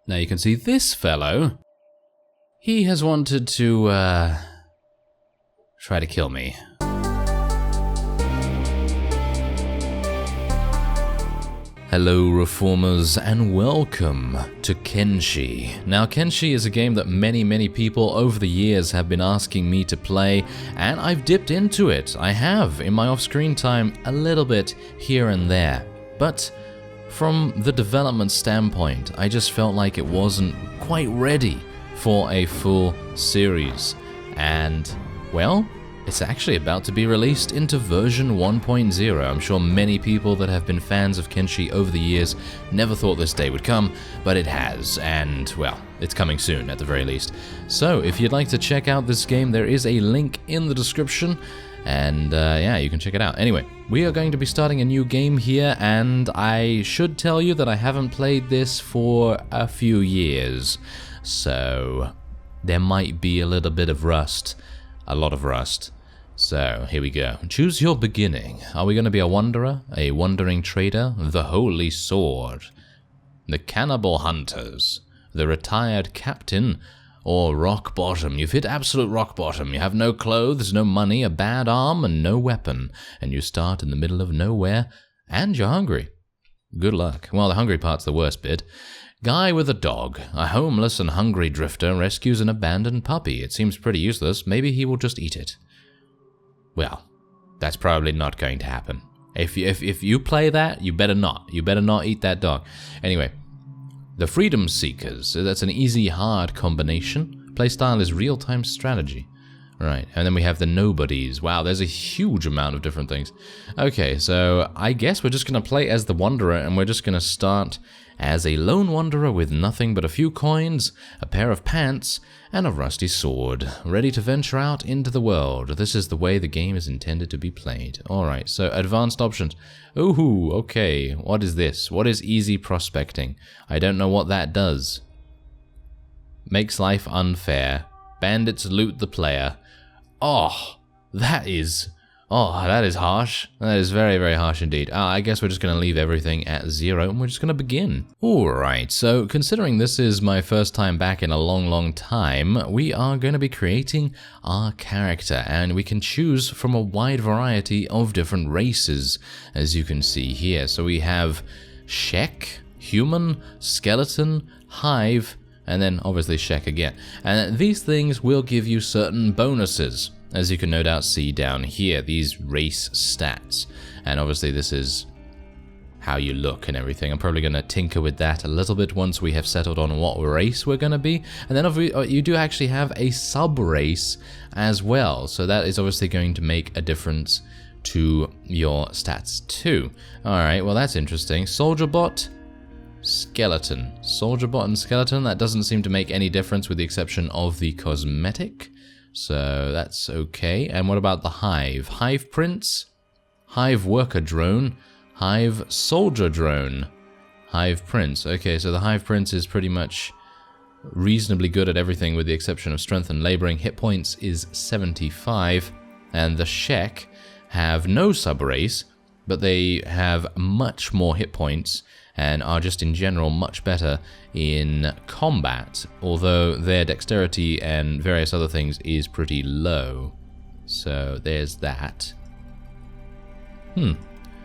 Now you can see this fellow. He has wanted to, try to kill me. Hello reformers and welcome to Kenshi. Now Kenshi is a game that many people over the years have been asking me to play, and I've dipped into it. I have, in my off-screen time, a little bit here and there. But from the development standpoint, I just felt like it wasn't quite ready for a full series. And, well, it's actually about to be released into version 1.0. I'm sure many people that have been fans of Kenshi over the years never thought this day would come, but it has, and, well, it's coming soon at the very least. So, if you'd like to check out this game, there is a link in the description, and yeah, you can check it out. Anyway, we are going to be starting a new game here, and I should tell you that I haven't played this for a few years, so there might be a little bit of rust. A lot of rust. So, here we go. Choose your beginning. Are we going to be a wanderer? A wandering trader? The holy sword? The cannibal hunters? The retired captain? Or rock bottom? You've hit absolute rock bottom. You have no clothes, no money, a bad arm, and no weapon. And you start in the middle of nowhere, and you're hungry. Good luck. Well, the hungry part's the worst bit. Guy with a dog. A homeless and hungry drifter rescues an abandoned puppy. It seems pretty useless. Maybe he will just eat it. Well, that's probably not going to happen. If you play that, you better not. You better not eat that dog. Anyway, the Freedom Seekers. That's an easy, hard combination. Playstyle is real-time strategy. Right, and then we have the Nobodies. Wow, there's a huge amount of different things. Okay, so I guess we're just going to play as the Wanderer, and we're just going to start as a lone wanderer with nothing but a few coins, a pair of pants, and a rusty sword, ready to venture out into the world. This is the way the game is intended to be played. Alright, so advanced options. Ooh, okay, what is this? What is easy prospecting? I don't know what that does. Makes life unfair. Bandits loot the player. Oh, that is harsh. That is very harsh indeed. I guess we're just going to leave everything at 0 and we're just going to begin. Alright, so considering this is my first time back in a long time, we are going to be creating our character, and we can choose from a wide variety of different races, as you can see here. So we have Shek, human, skeleton, hive, and then obviously Shek again. And these things will give you certain bonuses, as you can no doubt see down here, these race stats. And obviously this is how you look and everything. I'm probably going to tinker with that a little bit once we have settled on what race we're going to be. And then you do actually have a sub-race as well, so that is obviously going to make a difference to your stats too. Alright, well that's interesting. Soldier bot, skeleton. Soldier bot and skeleton, that doesn't seem to make any difference with the exception of the cosmetic. So that's okay. And what about the hive? Hive prince, hive worker drone, hive soldier drone, hive prince. Okay, so the hive prince is pretty much reasonably good at everything with the exception of strength and laboring. Hit points is 75. And the Shek have no sub-race, but they have much more hit points and are just in general much better in combat, although their dexterity and various other things is pretty low. So there's that.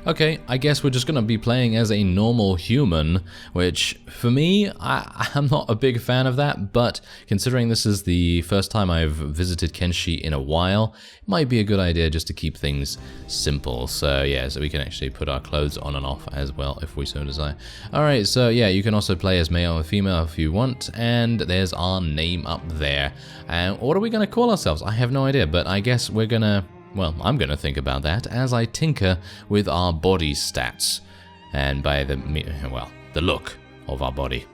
Okay, I guess we're just going to be playing as a normal human, which, for me, I'm not a big fan of that, but considering this is the first time I've visited Kenshi in a while, it might be a good idea just to keep things simple. So yeah, so we can actually put our clothes on and off as well, if we so desire. Alright, so yeah, you can also play as male or female if you want, and there's our name up there. And what are we going to call ourselves? I have no idea, but I guess we're going to... Well, I'm going to think about that as I tinker with our body stats, and by the look of our body.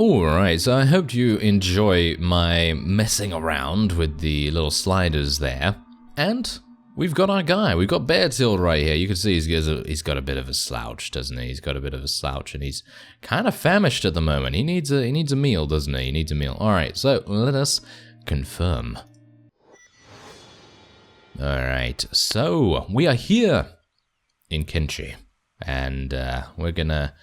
Alright, so I hope you enjoy my messing around with the little sliders there. And we've got our guy, we've got Beartilt right here. You can see he's got a bit of a slouch, doesn't he? He's got a bit of a slouch and he's kind of famished at the moment. He needs a meal, doesn't he? He needs a meal. Alright, so let us confirm. Alright, so we are here in Kenshi. And we're gonna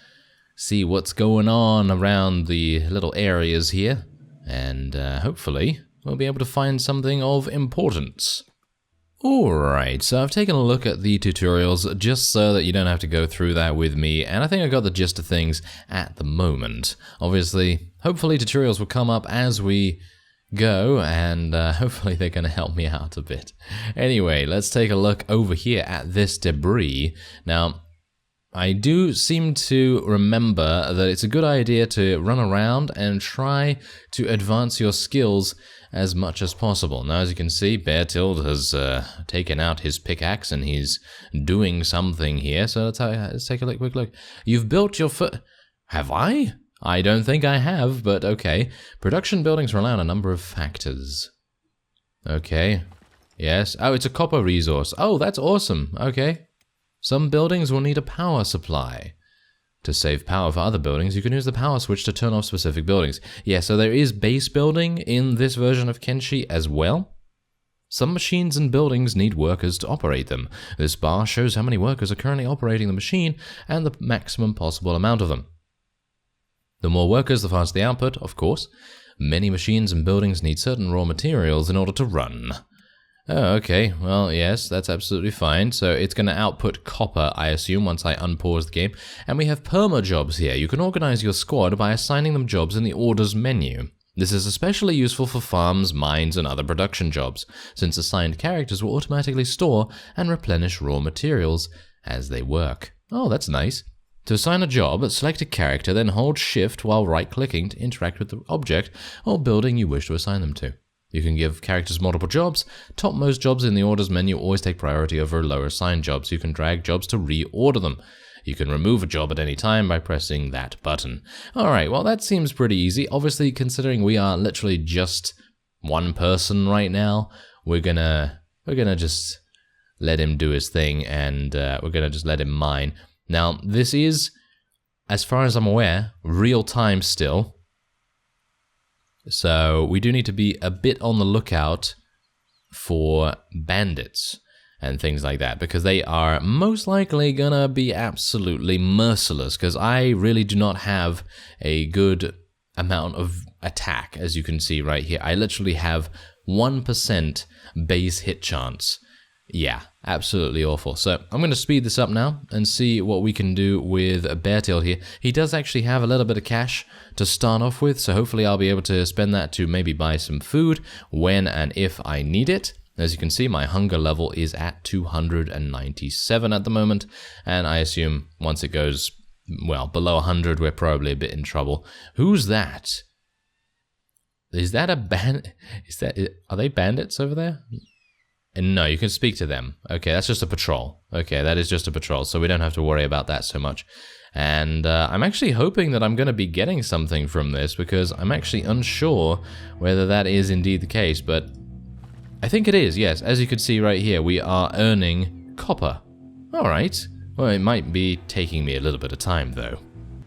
see what's going on around the little areas here, and hopefully we'll be able to find something of importance. Alright, so I've taken a look at the tutorials just so that you don't have to go through that with me, and I think I got the gist of things at the moment. Obviously, hopefully tutorials will come up as we go, and hopefully they're going to help me out a bit. Anyway, let's take a look over here at this debris. Now, I do seem to remember that it's a good idea to run around and try to advance your skills as much as possible. Now, as you can see, Beartilt has taken out his pickaxe and he's doing something here. So let's take a quick look. You've built your Have I? I don't think I have, but okay. Production buildings rely on a number of factors. Okay. Yes. Oh, it's a copper resource. Oh, that's awesome. Okay. Some buildings will need a power supply. To save power for other buildings, you can use the power switch to turn off specific buildings. Yeah, so there is base building in this version of Kenshi as well. Some machines and buildings need workers to operate them. This bar shows how many workers are currently operating the machine and the maximum possible amount of them. The more workers, the faster the output, of course. Many machines and buildings need certain raw materials in order to run. Oh, okay. Well, yes, that's absolutely fine. So it's going to output copper, I assume, once I unpause the game. And we have perma jobs here. You can organize your squad by assigning them jobs in the orders menu. This is especially useful for farms, mines, and other production jobs, since assigned characters will automatically store and replenish raw materials as they work. Oh, that's nice. To assign a job, select a character, then hold shift while right-clicking to interact with the object or building you wish to assign them to. You can give characters multiple jobs. Topmost jobs in the orders menu always take priority over lower assigned jobs. You can drag jobs to reorder them. You can remove a job at any time by pressing that button. Alright, well that seems pretty easy. Obviously, considering we are literally just one person right now, we're gonna just let him do his thing, and we're gonna just let him mine. Now, this is, as far as I'm aware, real time still. So we do need to be a bit on the lookout for bandits and things like that, because they are most likely gonna be absolutely merciless, because I really do not have a good amount of attack, as you can see right here. I literally have 1% base hit chance. Yeah, absolutely awful. So I'm going to speed this up now and see what we can do with Beartilt here. He does actually have a little bit of cash to start off with, so hopefully I'll be able to spend that to maybe buy some food when and if I need it. As you can see, my hunger level is at 297 at the moment, and I assume once it goes, well, below 100, we're probably a bit in trouble. Who's that? Is that a are they bandits over there? And no, you can speak to them. Okay, that's just a patrol. Okay, that is just a patrol, so we don't have to worry about that so much. And I'm actually hoping that I'm going to be getting something from this, because I'm actually unsure whether that is indeed the case, but I think it is, yes. As you can see right here, we are earning copper. Alright, well, it might be taking me a little bit of time, though.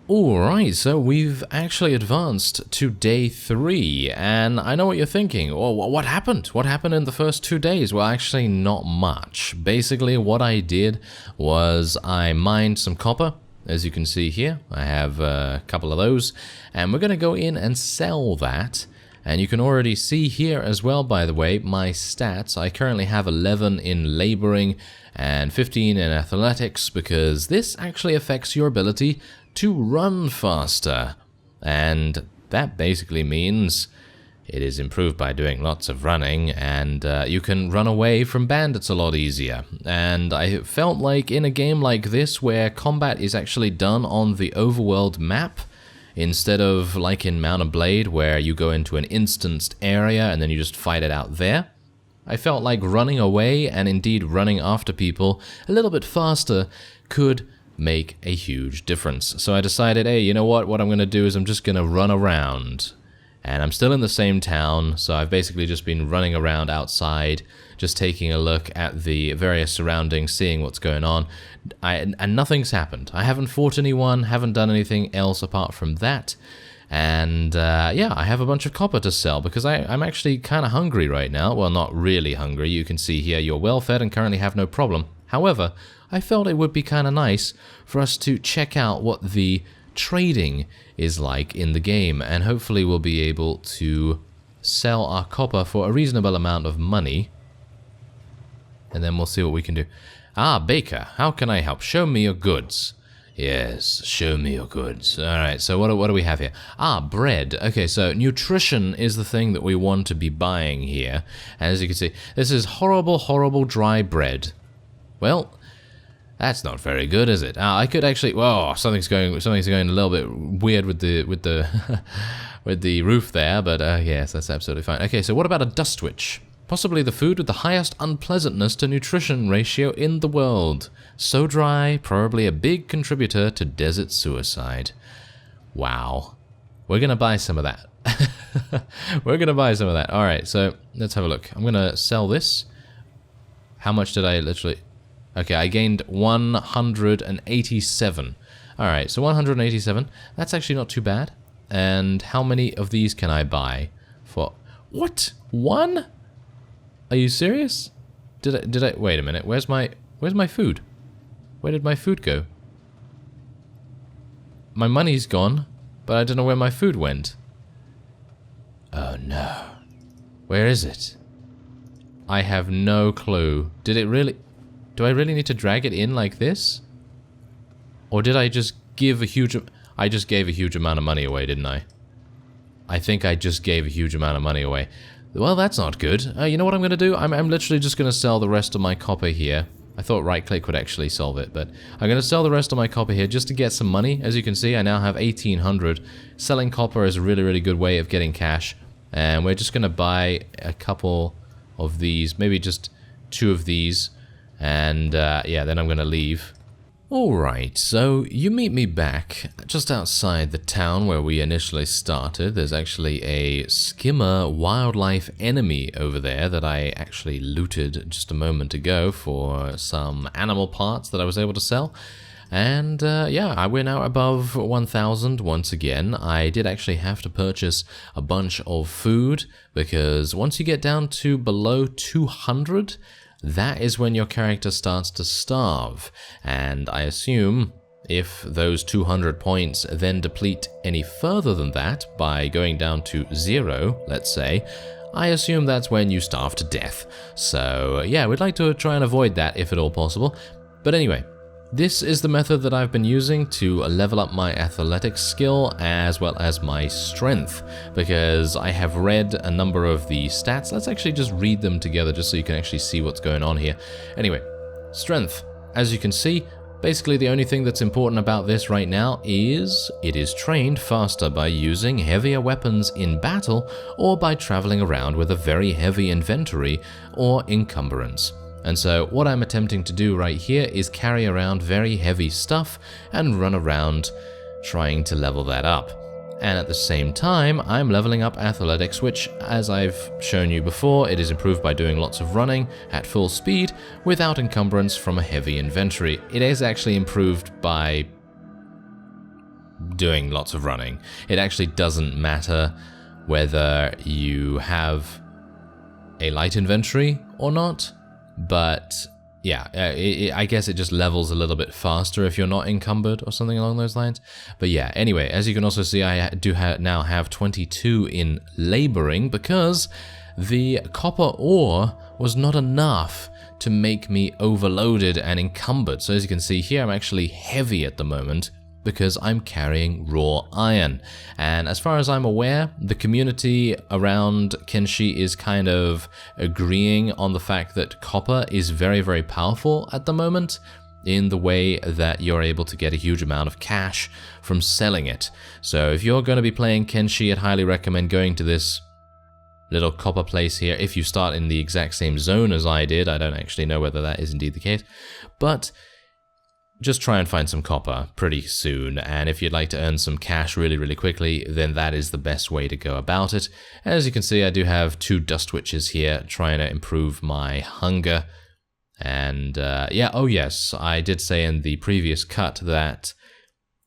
Alright, so we've actually advanced to day 3, and I know what you're thinking. Well, what happened? What happened in the first 2 days? Well, actually not much. Basically, what I did was I mined some copper. As you can see here, I have a couple of those, and we're going to go in and sell that. And you can already see here as well, by the way, my stats. I currently have 11 in laboring and 15 in athletics, because this actually affects your ability to run faster, and that basically means it is improved by doing lots of running, and you can run away from bandits a lot easier. And I felt like in a game like this, where combat is actually done on the overworld map, instead of like in Mount and Blade, where you go into an instanced area and then you just fight it out there, I felt like running away, and indeed running after people a little bit faster, could make a huge difference. So I decided, hey, you know what I'm going to do is I'm just going to run around. And I'm still in the same town, so I've basically just been running around outside, just taking a look at the various surroundings, seeing what's going on, and nothing's happened. I haven't fought anyone, haven't done anything else apart from that, and yeah, I have a bunch of copper to sell, because I'm actually kind of hungry right now. Well, not really hungry. You can see here you're well fed and currently have no problem. However, I felt it would be kind of nice for us to check out what the trading is like in the game, and hopefully we'll be able to sell our copper for a reasonable amount of money, and then we'll see what we can do. Ah, Baker, how can I help? Show me your goods. Yes, show me your goods. Alright, so what do we have here? Ah, bread. Okay, so nutrition is the thing that we want to be buying here. And as you can see, this is horrible dry bread. Well, that's not very good, is it? I could actually. Whoa, something's going a little bit weird with the with the roof there, but yes, that's absolutely fine. Okay, so what about a dust witch? Possibly the food with the highest unpleasantness to nutrition ratio in the world. So dry, probably a big contributor to desert suicide. Wow, we're gonna buy some of that. We're gonna buy some of that. All right, so let's have a look. I'm gonna sell this. How much did I literally? Okay, I gained 187. Alright, so 187. That's actually not too bad. And how many of these can I buy for... What? One? Are you serious? Did I... Wait a minute. Where's my food? Where did my food go? My money's gone, but I don't know where my food went. Oh no. Where is it? I have no clue. Did it really... Do I really need to drag it in like this? Or did I just give a huge... I just gave a huge amount of money away, didn't I? I think I just gave a huge amount of money away. Well, that's not good. You know what I'm going to do? I'm literally just going to sell the rest of my copper here. I thought right-click would actually solve it, but I'm going to sell the rest of my copper here just to get some money. As you can see, I now have 1,800. Selling copper is a really good way of getting cash. And we're just going to buy a couple of these, maybe just 2 of these. And yeah, then I'm going to leave. Alright, so you meet me back just outside the town where we initially started. There's actually a skimmer wildlife enemy over there that I actually looted just a moment ago for some animal parts that I was able to sell. And yeah, we're now above 1,000 once again. I did actually have to purchase a bunch of food because once you get down to below 200, that is when your character starts to starve, and I assume if those 200 points then deplete any further than that by going down to 0, let's say, I assume that's when you starve to death. So yeah, we'd like to try and avoid that if at all possible. But anyway, this is the method that I've been using to level up my athletics skill as well as my strength, because I have read a number of the stats. Let's actually just read them together just so you can actually see what's going on here. Anyway, strength. As you can see, basically the only thing that's important about this right now is it is trained faster by using heavier weapons in battle or by traveling around with a very heavy inventory or encumbrance. And so what I'm attempting to do right here is carry around very heavy stuff and run around trying to level that up. And at the same time, I'm leveling up athletics, which, as I've shown you before, it is improved by doing lots of running at full speed without encumbrance from a heavy inventory. It is actually improved by doing lots of running. It actually doesn't matter whether you have a light inventory or not. But yeah, I guess it just levels a little bit faster if you're not encumbered or something along those lines. But yeah, anyway, as you can also see, I do now have 22 in laboring because the copper ore was not enough to make me overloaded and encumbered. So as you can see here, I'm actually heavy at the moment because I'm carrying raw iron. And as far as I'm aware, the community around Kenshi is kind of agreeing on the fact that copper is very powerful at the moment, in the way that you're able to get a huge amount of cash from selling it. So if you're going to be playing Kenshi, I'd highly recommend going to this little copper place here if you start in the exact same zone as I did. I don't actually know whether that is indeed the case, but just try and find some copper pretty soon, and if you'd like to earn some cash really, really quickly, then that is the best way to go about it. As you can see, I do have 2 dust witches here trying to improve my hunger. And yeah, oh yes, I did say in the previous cut that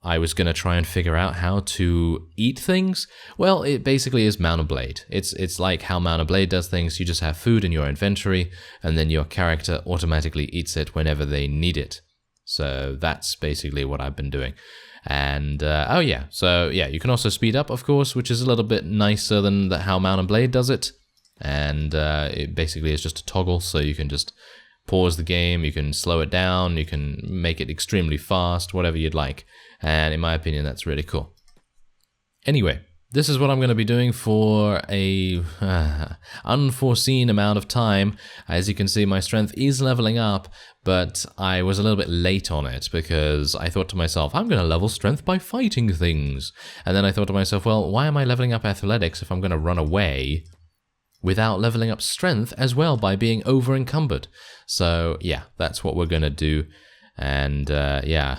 I was going to try and figure out how to eat things. Well, it basically is Mount & Blade. It's like how Mount & Blade does things. You just have food in your inventory, and then your character automatically eats it whenever they need it. So that's basically what I've been doing. And, oh yeah, so yeah, you can also speed up, of course, which is a little bit nicer than how Mount & Blade does it. And it basically is just a toggle, so you can just pause the game, you can slow it down, you can make it extremely fast, whatever you'd like. And in my opinion, that's really cool. Anyway, this is what I'm going to be doing for a unforeseen amount of time. As you can see, my strength is leveling up, but I was a little bit late on it because I thought to myself, I'm going to level strength by fighting things. And then I thought to myself, well, why am I leveling up athletics if I'm going to run away without leveling up strength as well by being over encumbered? So yeah, that's what we're going to do. And yeah,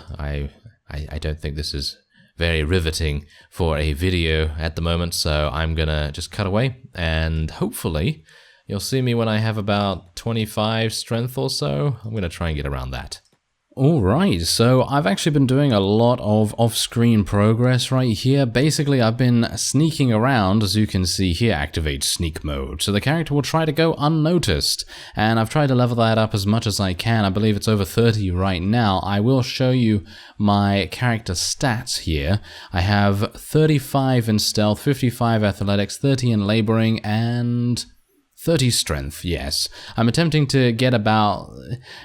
I don't think this is very riveting for a video at the moment, so I'm gonna just cut away, and hopefully you'll see me when I have about 25 strength or so. I'm gonna try and get around that. Alright, so I've actually been doing a lot of off-screen progress right here. Basically, I've been sneaking around, as you can see here, activate sneak mode. So the character will try to go unnoticed, and I've tried to level that up as much as I can. I believe it's over 30 right now. I will show you my character stats here. I have 35 in stealth, 55 athletics, 30 in laboring, and 30 strength, yes. I'm attempting to get about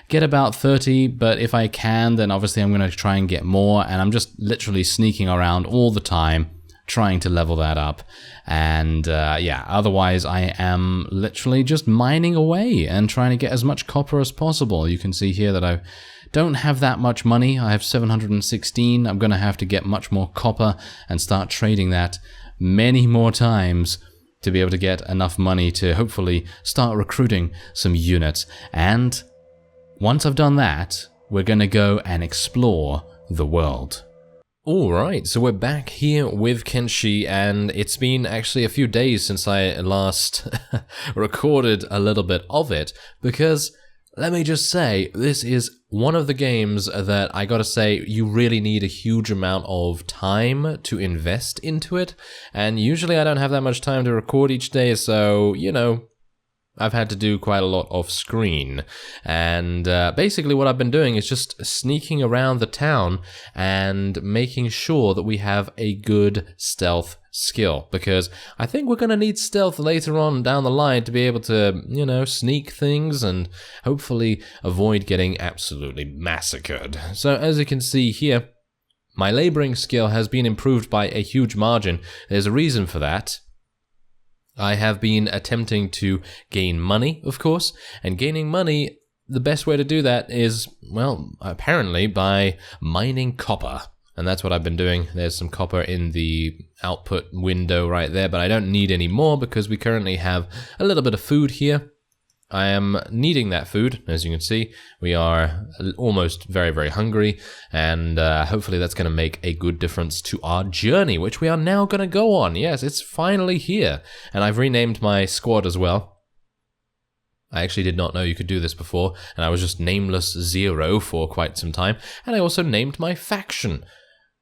30, but if I can, then obviously I'm going to try and get more, and I'm just literally sneaking around all the time, trying to level that up. And yeah, otherwise I am literally just mining away and trying to get as much copper as possible. You can see here that I don't have that much money. I have 716. I'm going to have to get much more copper and start trading that many more times to be able to get enough money to hopefully start recruiting some units. And once I've done that, we're going to go and explore the world. Alright, so we're back here with Kenshi, and it's been actually a few days since I last recorded a little bit of it, because let me just say, this is one of the games that I gotta say, you really need a huge amount of time to invest into it, and usually I don't have that much time to record each day, so, you know, I've had to do quite a lot off screen. And basically what I've been doing is just sneaking around the town and making sure that we have a good stealth skill, because I think we're going to need stealth later on down the line to be able to, you know, sneak things and hopefully avoid getting absolutely massacred. So as you can see here, my laboring skill has been improved by a huge margin. There's a reason for that. I have been attempting to gain money, of course, and gaining money, the best way to do that is, well, apparently by mining copper. And that's what I've been doing. There's some copper in the output window right there, but I don't need any more because we currently have a little bit of food here. I am needing that food, as you can see. We are almost very, very hungry, and hopefully that's going to make a good difference to our journey, which we are now going to go on. Yes, it's finally here, and I've renamed my squad as well. I actually did not know you could do this before, and I was just Nameless Zero for quite some time, and I also named my faction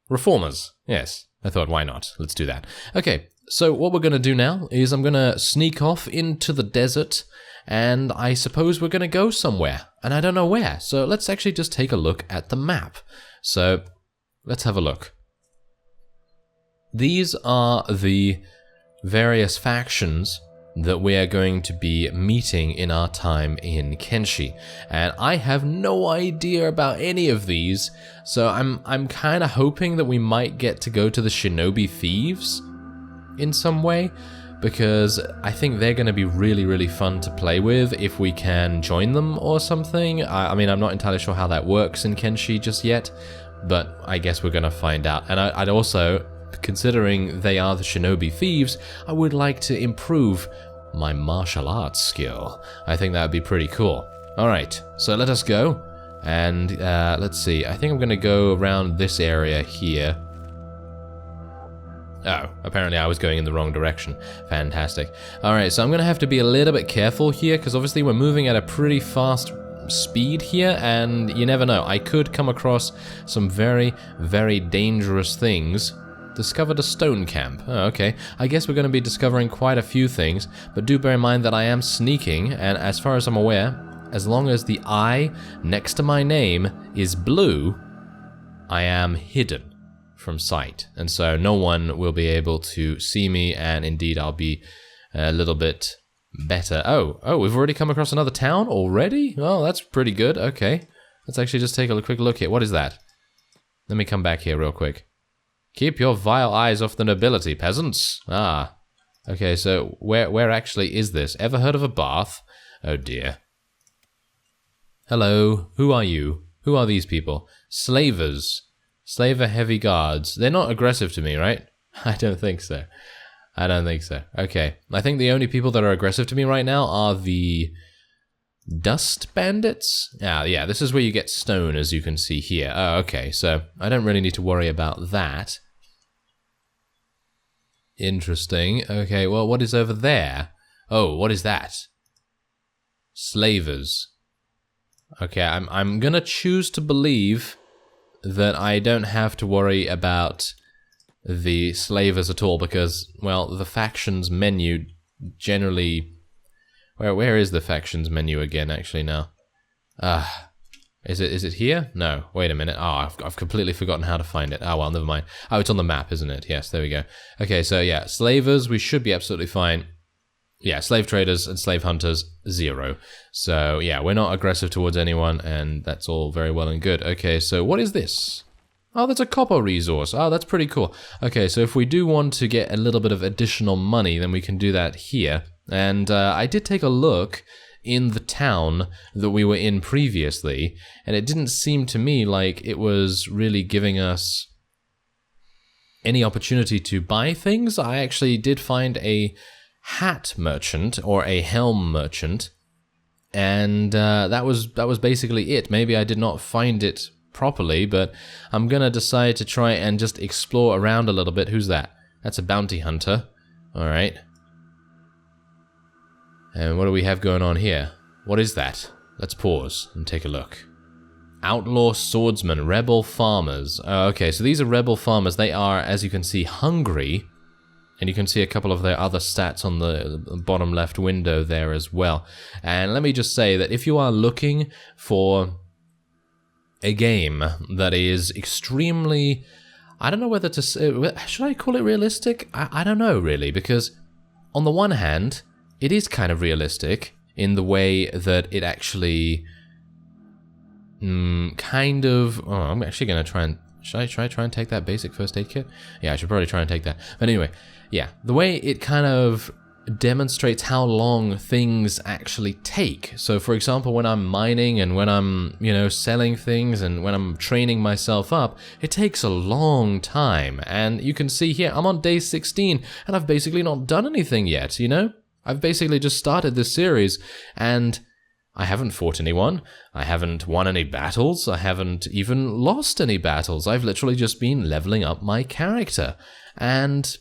Reformers. Yes, I thought, why not? Let's do that. Okay, so what we're going to do now is I'm going to sneak off into the desert, and I suppose we're going to go somewhere, and I don't know where. So let's actually just take a look at the map. So let's have a look. These are the various factions that we are going to be meeting in our time in Kenshi, and I have no idea about any of these, so I'm kind of hoping that we might get to go to the Shinobi Thieves in some way, because I think they're going to be really, really fun to play with if we can join them or something. I mean, I'm not entirely sure how that works in Kenshi just yet, but I guess we're going to find out. And I'd also, considering they are the Shinobi Thieves, I would like to improve my martial arts skill. I think that would be pretty cool. Alright, so let us go And let's see, I think I'm going to go around this area here. Oh, apparently I was going in the wrong direction. Fantastic. Alright, so I'm going to have to be a little bit careful here, because obviously we're moving at a pretty fast speed here, and you never know. I could come across some very, very dangerous things. Discovered a stone camp. Oh, okay. I guess we're going to be discovering quite a few things, but do bear in mind that I am sneaking, and as far as I'm aware, as long as the I next to my name is blue, I am hidden from sight, and so no one will be able to see me, and indeed I'll be a little bit better. Oh, we've already come across another town already? Oh, that's pretty good. Okay, let's actually just take a quick look here. What is that? Let me come back here real quick. Keep your vile eyes off the nobility, peasants. Ah, okay, so where actually is this? Ever heard of a bath? Oh dear. Hello, who are you? Who are these people? Slavers. Slaver heavy guards. They're not aggressive to me, right? I don't think so. I don't think so. Okay. I think the only people that are aggressive to me right now are the dust bandits. Yeah, this is where you get stone, as you can see here. Oh, okay. So I don't really need to worry about that. Interesting. Okay, well, what is over there? Oh, what is that? Slavers. Okay, I'm gonna choose to believe that I don't have to worry about the slavers at all, because, well, the factions menu generally... Where is the factions menu again, actually, now? Is it here? No, wait a minute. Oh, I've completely forgotten how to find it. Oh, well, never mind. Oh, it's on the map, isn't it? Yes, there we go. Okay, so yeah, slavers, we should be absolutely fine. Yeah, slave traders and slave hunters, 0. So, yeah, we're not aggressive towards anyone, and that's all very well and good. Okay, so what is this? Oh, that's a copper resource. Oh, that's pretty cool. Okay, so if we do want to get a little bit of additional money, then we can do that here. And I did take a look in the town that we were in previously, and it didn't seem to me like it was really giving us any opportunity to buy things. I actually did find a hat merchant, or a helm merchant, and that was basically it. Maybe I did not find it properly, but I'm gonna decide to try and just explore around a little bit. Who's that? That's a bounty hunter. Alright. And what do we have going on here? What is that? Let's pause and take a look. Outlaw swordsmen, rebel farmers. Okay, so these are rebel farmers. They are, as you can see, hungry. And you can see a couple of their other stats on the bottom left window there as well. And let me just say that if you are looking for a game that is extremely... I don't know whether to say... Should I call it realistic? I don't know, really, because on the one hand, it is kind of realistic in the way that it actually... kind of... Oh, I'm actually going to try and... Should I try and take that basic first aid kit? Yeah, I should probably try and take that. But anyway, yeah, the way it kind of demonstrates how long things actually take. So, for example, when I'm mining and when I'm, selling things and when I'm training myself up, it takes a long time. And you can see here, I'm on day 16 and I've basically not done anything yet, I've basically just started this series and I haven't fought anyone, I haven't won any battles, I haven't even lost any battles. I've literally just been leveling up my character. And,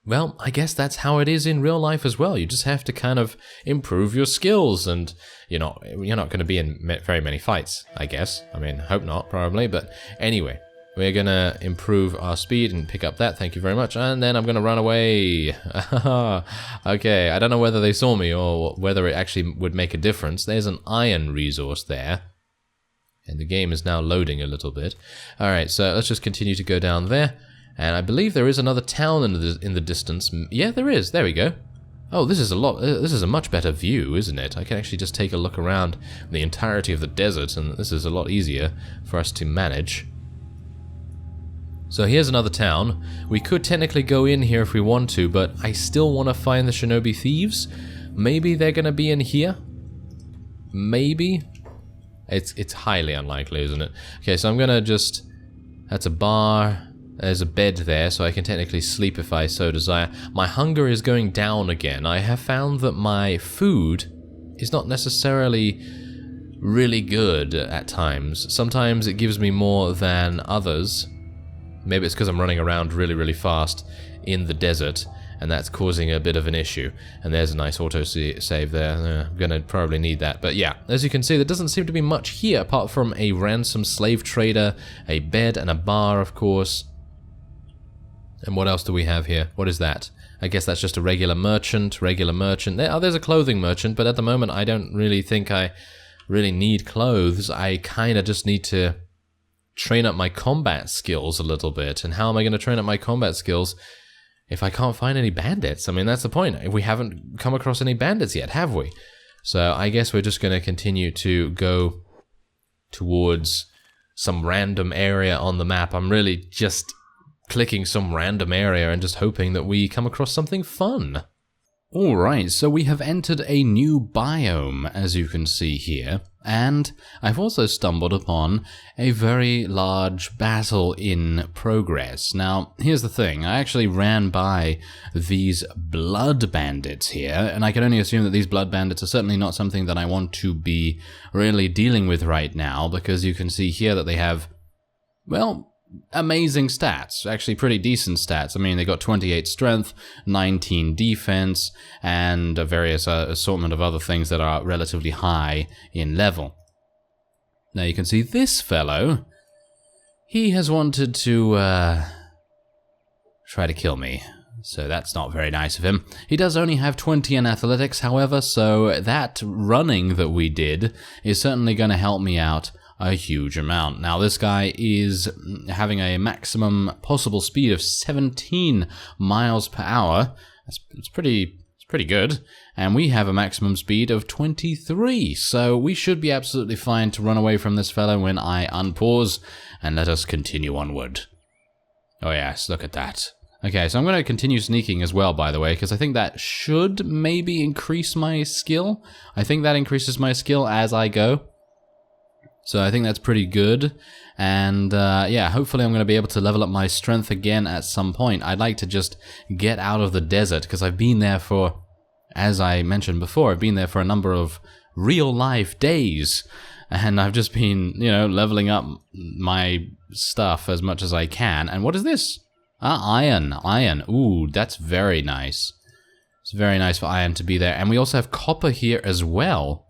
well, I guess that's how it is in real life as well. You just have to kind of improve your skills, and you're not going to be in very many fights, I guess. I mean, hope not, probably, but anyway. We're going to improve our speed and pick up that, thank you very much, and then I'm going to run away. Okay, I don't know whether they saw me or whether it actually would make a difference. There's an iron resource there, and the game is now loading a little bit. Alright, so let's just continue to go down there, and I believe there is another town in the distance. Yeah, there is, there we go. Oh, this is a much better view, isn't it? I can actually just take a look around the entirety of the desert, and this is a lot easier for us to manage. So here's another town. We could technically go in here if we want to, but I still want to find the shinobi thieves. Maybe they're going to be in here? Maybe? It's highly unlikely, isn't it? Okay, so I'm going to just... That's a bar. There's a bed there, so I can technically sleep if I so desire. My hunger is going down again. I have found that my food is not necessarily really good at times. Sometimes it gives me more than others. Maybe it's because I'm running around really, really fast in the desert, and that's causing a bit of an issue. And there's a nice auto-save there. I'm gonna probably need that. But yeah, as you can see, there doesn't seem to be much here, apart from a ransom slave trader, a bed, and a bar, of course. And what else do we have here? What is that? I guess that's just a regular merchant, there's a clothing merchant, but at the moment I don't really think I really need clothes. I kind of just need to train up my combat skills a little bit. And how am I going to train up my combat skills if I can't find any bandits? I mean, that's the point. We haven't come across any bandits yet, have we? So I guess we're just going to continue to go towards some random area on the map. I'm really just clicking some random area and just hoping that we come across something fun. Alright, so we have entered a new biome, as you can see here, and I've also stumbled upon a very large battle in progress. Now, here's the thing, I actually ran by these blood bandits here, and I can only assume that these blood bandits are certainly not something that I want to be really dealing with right now, because you can see here that they have, well, amazing stats, actually pretty decent stats. I mean, they got 28 strength, 19 defense, and a various assortment of other things that are relatively high in level. Now you can see this fellow, he has wanted to try to kill me. So that's not very nice of him. He does only have 20 in athletics, however, so that running that we did is certainly going to help me out a huge amount. Now this guy is having a maximum possible speed of 17 miles per hour. It's pretty good. And we have a maximum speed of 23, so we should be absolutely fine to run away from this fellow when I unpause, and let us continue onward. Oh yes, look at that. Okay, so I'm going to continue sneaking as well, by the way, because I think that should maybe increase my skill. I think that increases my skill as I go. So I think that's pretty good, and yeah, hopefully I'm going to be able to level up my strength again at some point. I'd like to just get out of the desert, because I've been there for, as I mentioned before, I've been there for a number of real-life days, and I've just been, you know, leveling up my stuff as much as I can. And what is this? Iron. Ooh, that's very nice. It's very nice for iron to be there. And we also have copper here as well.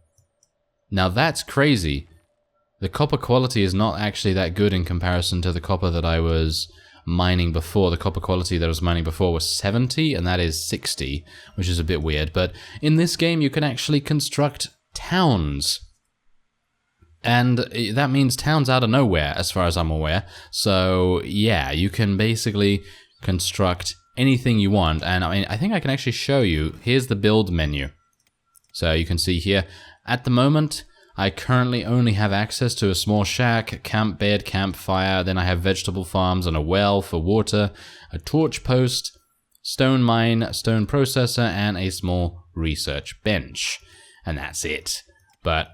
Now that's crazy. The copper quality is not actually that good in comparison to the copper that I was mining before. The copper quality that I was mining before was 70, and that is 60, which is a bit weird. But in this game, you can actually construct towns. And that means towns out of nowhere, as far as I'm aware. So, yeah, you can basically construct anything you want. And I mean, I think I can actually show you. Here's the build menu. So you can see here, at the moment, I currently only have access to a small shack, camp bed, campfire, then I have vegetable farms and a well for water, a torch post, stone mine, stone processor, and a small research bench. And that's it. But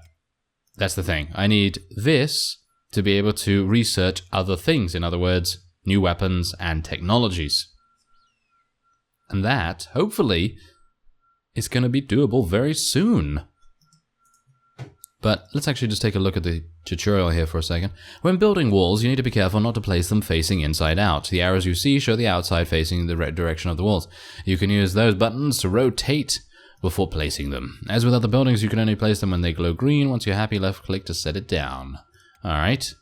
that's the thing. I need this to be able to research other things. In other words, new weapons and technologies. And that, hopefully, is going to be doable very soon. But let's actually just take a look at the tutorial here for a second. When building walls, you need to be careful not to place them facing inside out. The arrows you see show the outside facing the direction of the walls. You can use those buttons to rotate before placing them. As with other buildings, you can only place them when they glow green. Once you're happy, left-click to set it down. Alright.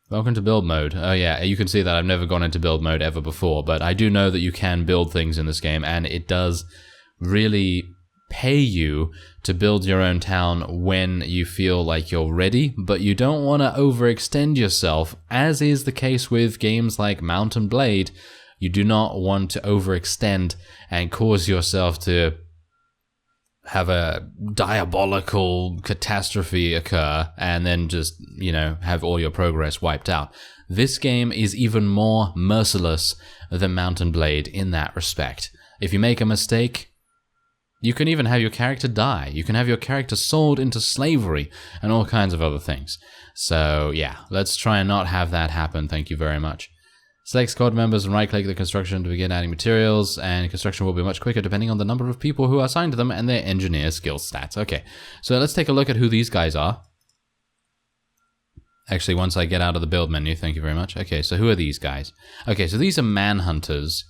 Welcome to build mode. Oh yeah, you can see that I've never gone into build mode ever before, but I do know that you can build things in this game, and it does really pay you to build your own town when you feel like you're ready, but you don't want to overextend yourself, as is the case with games like Mount & Blade. You do not want to overextend and cause yourself to have a diabolical catastrophe occur and then just, you know, have all your progress wiped out. This game is even more merciless than Mount & Blade in that respect. If you make a mistake, you can even have your character die. You can have your character sold into slavery and all kinds of other things. So yeah, let's try and not have that happen. Thank you very much. Select squad members and right-click the construction to begin adding materials, and construction will be much quicker depending on the number of people who are assigned to them and their engineer skill stats. Okay, so let's take a look at who these guys are. Actually, once I get out of the build menu, thank you very much. Okay, so who are these guys? Okay, so these are manhunters,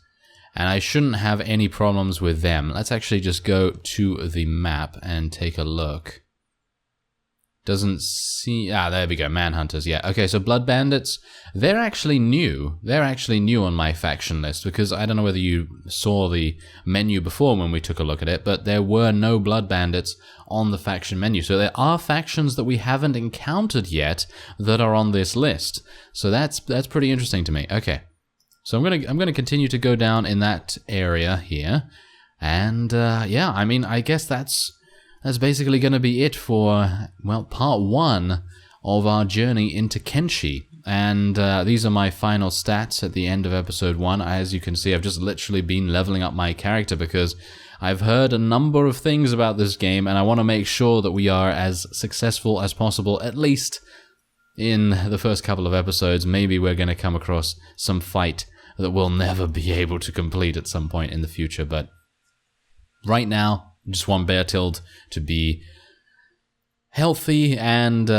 and I shouldn't have any problems with them. Let's actually just go to the map and take a look. Doesn't see... Ah, there we go. Manhunters, yeah. Okay, so Blood Bandits, they're actually new. They're actually new on my faction list, because I don't know whether you saw the menu before when we took a look at it, but there were no Blood Bandits on the faction menu. So there are factions that we haven't encountered yet that are on this list. So that's pretty interesting to me. Okay. So I'm gonna continue to go down in that area here. And, yeah, I mean, I guess that's basically going to be it for, well, part 1 of our journey into Kenshi. And these are my final stats at the end of episode 1. As you can see, I've just literally been leveling up my character because I've heard a number of things about this game, and I want to make sure that we are as successful as possible, at least in the first couple of episodes. Maybe we're going to come across some fight that we'll never be able to complete at some point in the future, but right now, just want Bertild to be healthy and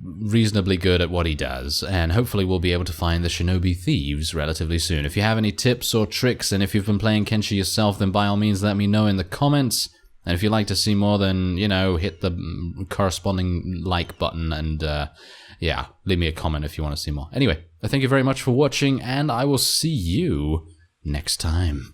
reasonably good at what he does, and hopefully we'll be able to find the shinobi thieves relatively soon. If you have any tips or tricks, and if you've been playing Kenshi yourself, then by all means let me know in the comments. And if you'd like to see more, then, you know, hit the corresponding like button and, yeah, leave me a comment if you want to see more. Anyway, thank you very much for watching, and I will see you next time.